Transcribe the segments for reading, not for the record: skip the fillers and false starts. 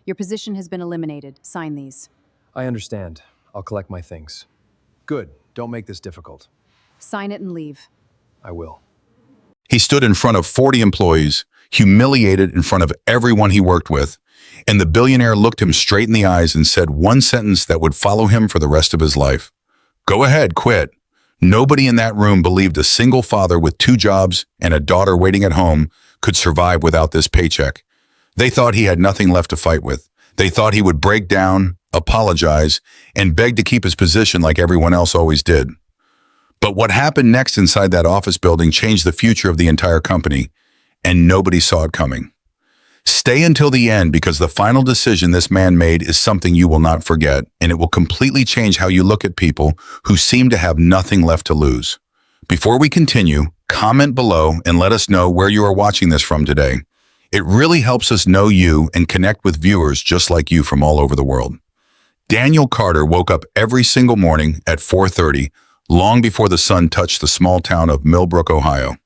Your position has been eliminated. Sign these. I understand. I'll collect my things. Good. Don't make this difficult. Sign it and leave. I will. He stood in front of 40 employees, humiliated in front of everyone he worked with, and the billionaire looked him straight in the eyes and said one sentence that would follow him for the rest of his life. Go ahead, quit. Nobody in that room believed a single father with 2 jobs and a daughter waiting at home could survive without this paycheck. They thought he had nothing left to fight with. They thought he would break down, apologize, and beg to keep his position like everyone else always did. But what happened next inside that office building changed the future of the entire company, and nobody saw it coming. Stay until the end because the final decision this man made is something you will not forget, and it will completely change how you look at people who seem to have nothing left to lose. Before we continue, comment below and let us know where you are watching this from today. It really helps us know you and connect with viewers just like you from all over the world. Daniel Carter woke up every single morning at 4:30, long before the sun touched the small town of Millbrook, Ohio.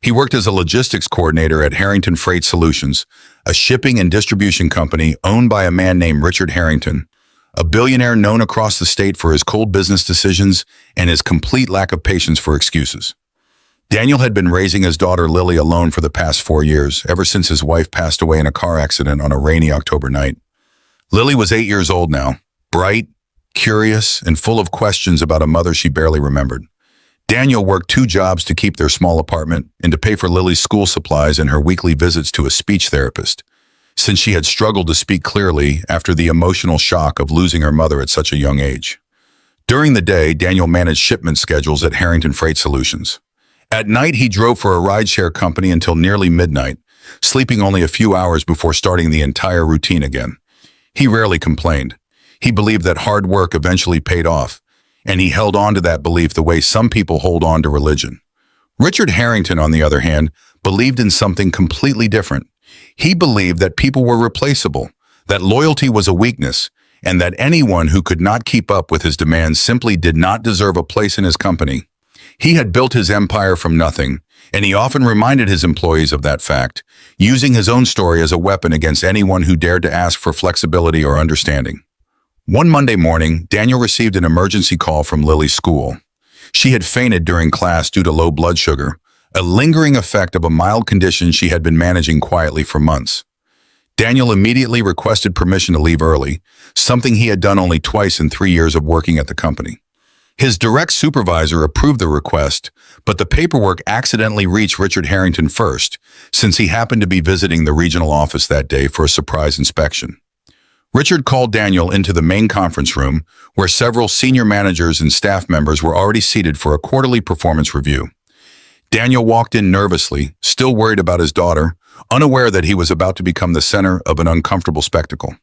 He worked as a logistics coordinator at Harrington Freight Solutions, a shipping and distribution company owned by a man named Richard Harrington, a billionaire known across the state for his cold business decisions and his complete lack of patience for excuses. Daniel had been raising his daughter Lily alone for the past 4 years, ever since his wife passed away in a car accident on a rainy October night. Lily was 8 years old now, bright, curious, and full of questions about a mother she barely remembered. Daniel worked 2 jobs to keep their small apartment and to pay for Lily's school supplies and her weekly visits to a speech therapist, since she had struggled to speak clearly after the emotional shock of losing her mother at such a young age. During the day, Daniel managed shipment schedules at Harrington Freight Solutions. At night, he drove for a rideshare company until nearly midnight, sleeping only a few hours before starting the entire routine again. He rarely complained. He believed that hard work eventually paid off, and he held on to that belief the way some people hold on to religion. Richard Harrington, on the other hand, believed in something completely different. He believed that people were replaceable, that loyalty was a weakness, and that anyone who could not keep up with his demands simply did not deserve a place in his company. He had built his empire from nothing, and he often reminded his employees of that fact, using his own story as a weapon against anyone who dared to ask for flexibility or understanding. One Monday morning, Daniel received an emergency call from Lily's school. She had fainted during class due to low blood sugar, a lingering effect of a mild condition she had been managing quietly for months. Daniel immediately requested permission to leave early, something he had done only twice in 3 years of working at the company. His direct supervisor approved the request, but the paperwork accidentally reached Richard Harrington first, since he happened to be visiting the regional office that day for a surprise inspection. Richard called Daniel into the main conference room, where several senior managers and staff members were already seated for a quarterly performance review. Daniel walked in nervously, still worried about his daughter, unaware that he was about to become the center of an uncomfortable spectacle.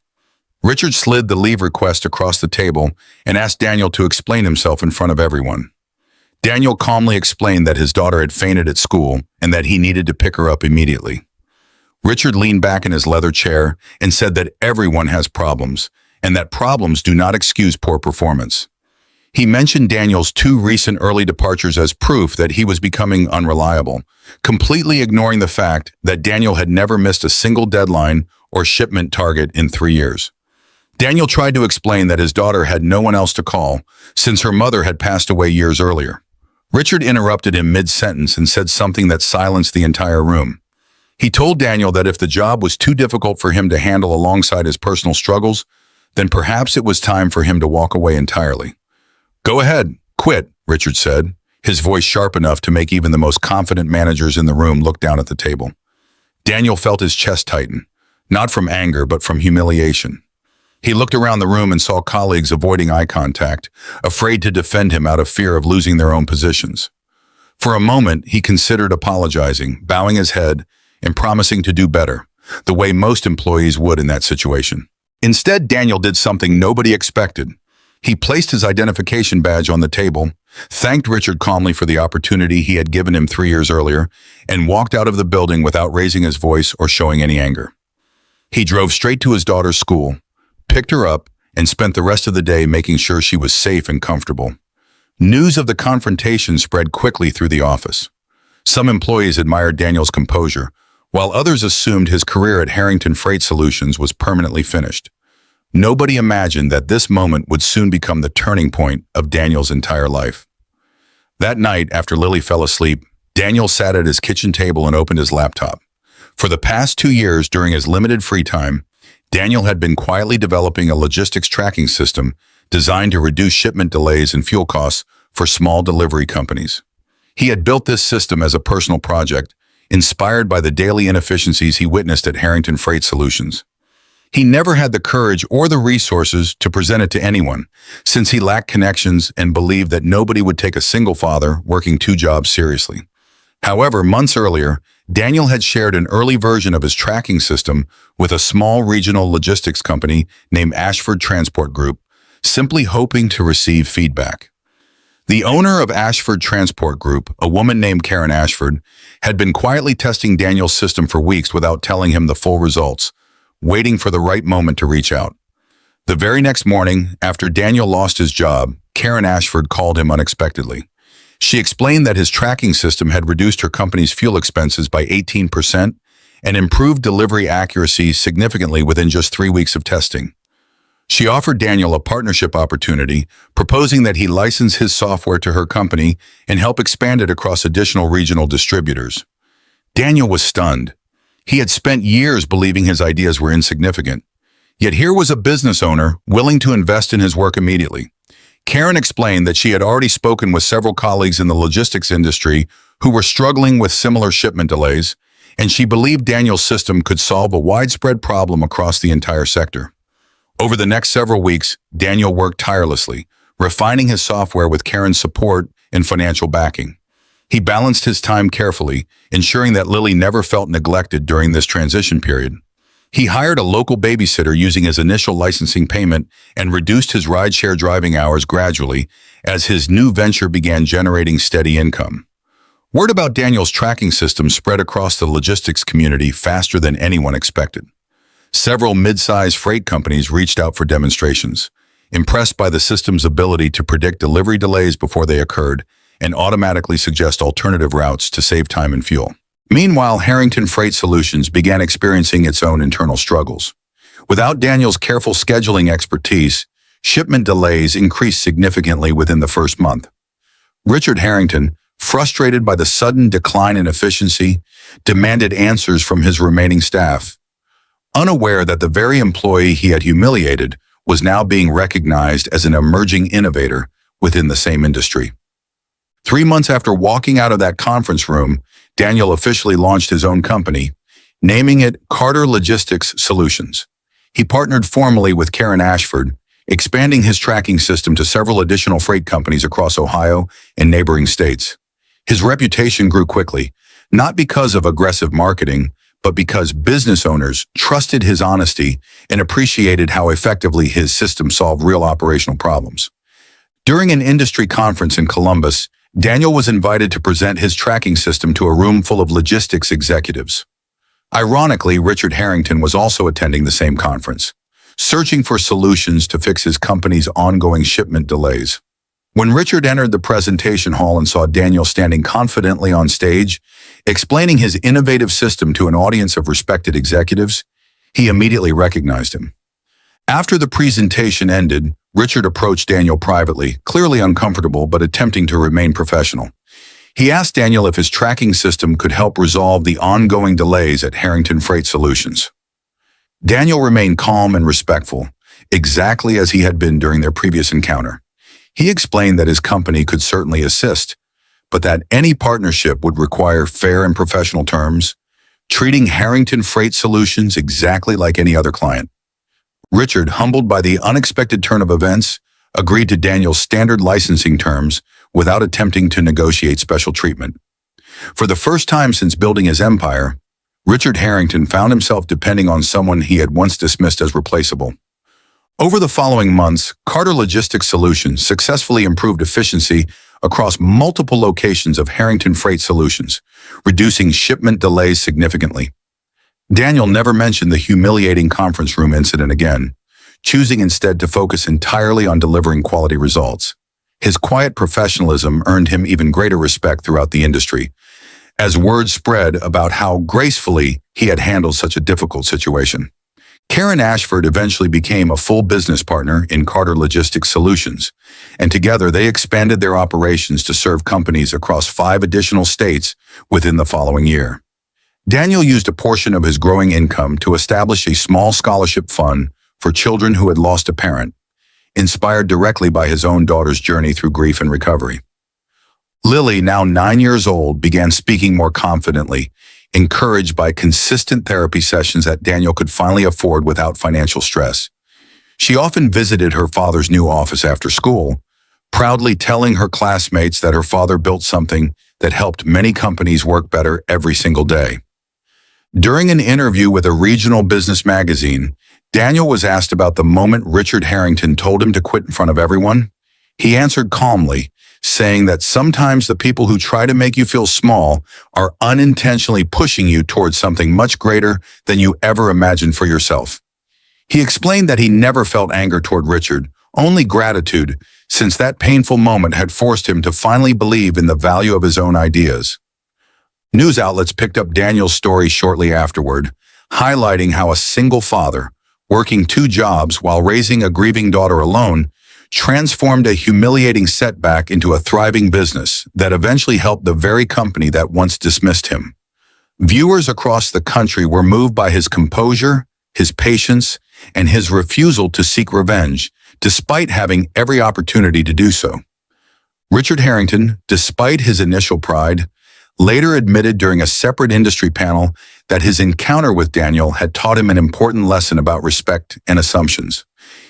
Richard slid the leave request across the table and asked Daniel to explain himself in front of everyone. Daniel calmly explained that his daughter had fainted at school and that he needed to pick her up immediately. Richard leaned back in his leather chair and said that everyone has problems, and that problems do not excuse poor performance. He mentioned Daniel's 2 recent early departures as proof that he was becoming unreliable, completely ignoring the fact that Daniel had never missed a single deadline or shipment target in 3 years. Daniel tried to explain that his daughter had no one else to call, since her mother had passed away years earlier. Richard interrupted him mid-sentence and said something that silenced the entire room. He told Daniel that if the job was too difficult for him to handle alongside his personal struggles, then perhaps it was time for him to walk away entirely. Go ahead, quit, Richard said, his voice sharp enough to make even the most confident managers in the room look down at the table. Daniel felt his chest tighten, not from anger but from humiliation. He looked around the room and saw colleagues avoiding eye contact, afraid to defend him out of fear of losing their own positions. For a moment, he considered apologizing, bowing his head, and promising to do better, the way most employees would in that situation. Instead, Daniel did something nobody expected. He placed his identification badge on the table, thanked Richard calmly for the opportunity he had given him 3 years earlier, and walked out of the building without raising his voice or showing any anger. He drove straight to his daughter's school, picked her up, and spent the rest of the day making sure she was safe and comfortable. News of the confrontation spread quickly through the office. Some employees admired Daniel's composure, while others assumed his career at Harrington Freight Solutions was permanently finished. Nobody imagined that this moment would soon become the turning point of Daniel's entire life. That night, after Lily fell asleep, Daniel sat at his kitchen table and opened his laptop. For the past 2 years, during his limited free time, Daniel had been quietly developing a logistics tracking system designed to reduce shipment delays and fuel costs for small delivery companies. He had built this system as a personal project, inspired by the daily inefficiencies he witnessed at Harrington Freight Solutions. He never had the courage or the resources to present it to anyone, since he lacked connections and believed that nobody would take a single father working 2 jobs seriously. However, months earlier, Daniel had shared an early version of his tracking system with a small regional logistics company named Ashford Transport Group, simply hoping to receive feedback. The owner of Ashford Transport Group, a woman named Karen Ashford, had been quietly testing Daniel's system for weeks without telling him the full results, waiting for the right moment to reach out. The very next morning, after Daniel lost his job, Karen Ashford called him unexpectedly. She explained that his tracking system had reduced her company's fuel expenses by 18% and improved delivery accuracy significantly within just 3 weeks of testing. She offered Daniel a partnership opportunity, proposing that he license his software to her company and help expand it across additional regional distributors. Daniel was stunned. He had spent years believing his ideas were insignificant. Yet here was a business owner willing to invest in his work immediately. Karen explained that she had already spoken with several colleagues in the logistics industry who were struggling with similar shipment delays, and she believed Daniel's system could solve a widespread problem across the entire sector. Over the next several weeks, Daniel worked tirelessly, refining his software with Karen's support and financial backing. He balanced his time carefully, ensuring that Lily never felt neglected during this transition period. He hired a local babysitter using his initial licensing payment and reduced his rideshare driving hours gradually as his new venture began generating steady income. Word about Daniel's tracking system spread across the logistics community faster than anyone expected. Several mid-sized freight companies reached out for demonstrations, impressed by the system's ability to predict delivery delays before they occurred and automatically suggest alternative routes to save time and fuel. Meanwhile, Harrington Freight Solutions began experiencing its own internal struggles. Without Daniel's careful scheduling expertise, shipment delays increased significantly within the first month. Richard Harrington, frustrated by the sudden decline in efficiency, demanded answers from his remaining staff. Unaware that the very employee he had humiliated was now being recognized as an emerging innovator within the same industry. 3 months after walking out of that conference room, Daniel officially launched his own company, naming it Carter Logistics Solutions. He partnered formally with Karen Ashford, expanding his tracking system to several additional freight companies across Ohio and neighboring states. His reputation grew quickly, not because of aggressive marketing, but because business owners trusted his honesty and appreciated how effectively his system solved real operational problems. During an industry conference in Columbus, Daniel was invited to present his tracking system to a room full of logistics executives. Ironically, Richard Harrington was also attending the same conference, searching for solutions to fix his company's ongoing shipment delays. When Richard entered the presentation hall and saw Daniel standing confidently on stage, explaining his innovative system to an audience of respected executives, he immediately recognized him. After the presentation ended, Richard approached Daniel privately, clearly uncomfortable but attempting to remain professional. He asked Daniel if his tracking system could help resolve the ongoing delays at Harrington Freight Solutions. Daniel remained calm and respectful, exactly as he had been during their previous encounter. He explained that his company could certainly assist, but that any partnership would require fair and professional terms, treating Harrington Freight Solutions exactly like any other client. Richard, humbled by the unexpected turn of events, agreed to Daniel's standard licensing terms without attempting to negotiate special treatment. For the first time since building his empire, Richard Harrington found himself depending on someone he had once dismissed as replaceable. Over the following months, Carter Logistics Solutions successfully improved efficiency across multiple locations of Harrington Freight Solutions, reducing shipment delays significantly. Daniel never mentioned the humiliating conference room incident again, choosing instead to focus entirely on delivering quality results. His quiet professionalism earned him even greater respect throughout the industry, as word spread about how gracefully he had handled such a difficult situation. Karen Ashford eventually became a full business partner in Carter Logistics Solutions, and together they expanded their operations to serve companies across 5 additional states within the following year. Daniel used a portion of his growing income to establish a small scholarship fund for children who had lost a parent, inspired directly by his own daughter's journey through grief and recovery. Lily, now 9 years old, began speaking more confidently, encouraged by consistent therapy sessions that Daniel could finally afford without financial stress. She often visited her father's new office after school, proudly telling her classmates that her father built something that helped many companies work better every single day. During an interview with a regional business magazine, Daniel was asked about the moment Richard Harrington told him to quit in front of everyone. He answered calmly, saying that sometimes the people who try to make you feel small are unintentionally pushing you towards something much greater than you ever imagined for yourself. He explained that he never felt anger toward Richard, only gratitude, since that painful moment had forced him to finally believe in the value of his own ideas. News outlets picked up Daniel's story shortly afterward, highlighting how a single father, working 2 jobs while raising a grieving daughter alone, transformed a humiliating setback into a thriving business that eventually helped the very company that once dismissed him. Viewers across the country were moved by his composure, his patience, and his refusal to seek revenge, despite having every opportunity to do so. Richard Harrington, despite his initial pride, later admitted during a separate industry panel that his encounter with Daniel had taught him an important lesson about respect and assumptions.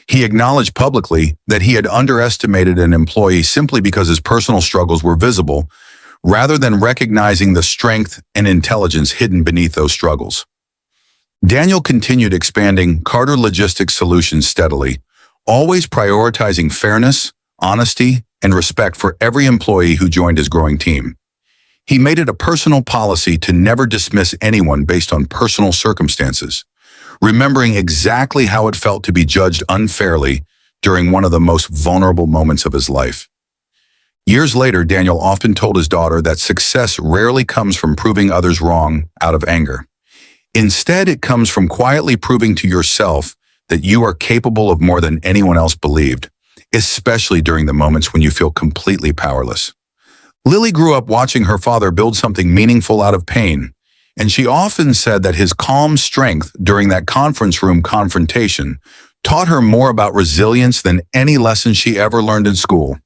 He acknowledged publicly that he had underestimated an employee simply because his personal struggles were visible, rather than recognizing the strength and intelligence hidden beneath those struggles. Daniel continued expanding Carter Logistics Solutions steadily, always prioritizing fairness, honesty, and respect for every employee who joined his growing team. He made it a personal policy to never dismiss anyone based on personal circumstances, remembering exactly how it felt to be judged unfairly during one of the most vulnerable moments of his life. Years later, Daniel often told his daughter that success rarely comes from proving others wrong out of anger. Instead, it comes from quietly proving to yourself that you are capable of more than anyone else believed, especially during the moments when you feel completely powerless. Lily grew up watching her father build something meaningful out of pain, and she often said that his calm strength during that conference room confrontation taught her more about resilience than any lesson she ever learned in school.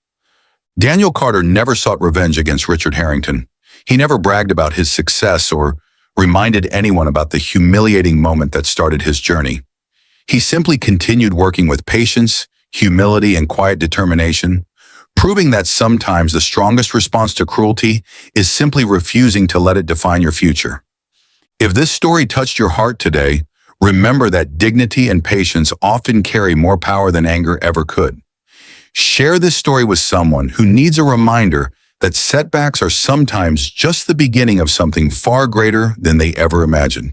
Daniel Carter never sought revenge against Richard Harrington. He never bragged about his success or reminded anyone about the humiliating moment that started his journey. He simply continued working with patience, humility, and quiet determination, proving that sometimes the strongest response to cruelty is simply refusing to let it define your future. If this story touched your heart today, remember that dignity and patience often carry more power than anger ever could. Share this story with someone who needs a reminder that setbacks are sometimes just the beginning of something far greater than they ever imagined.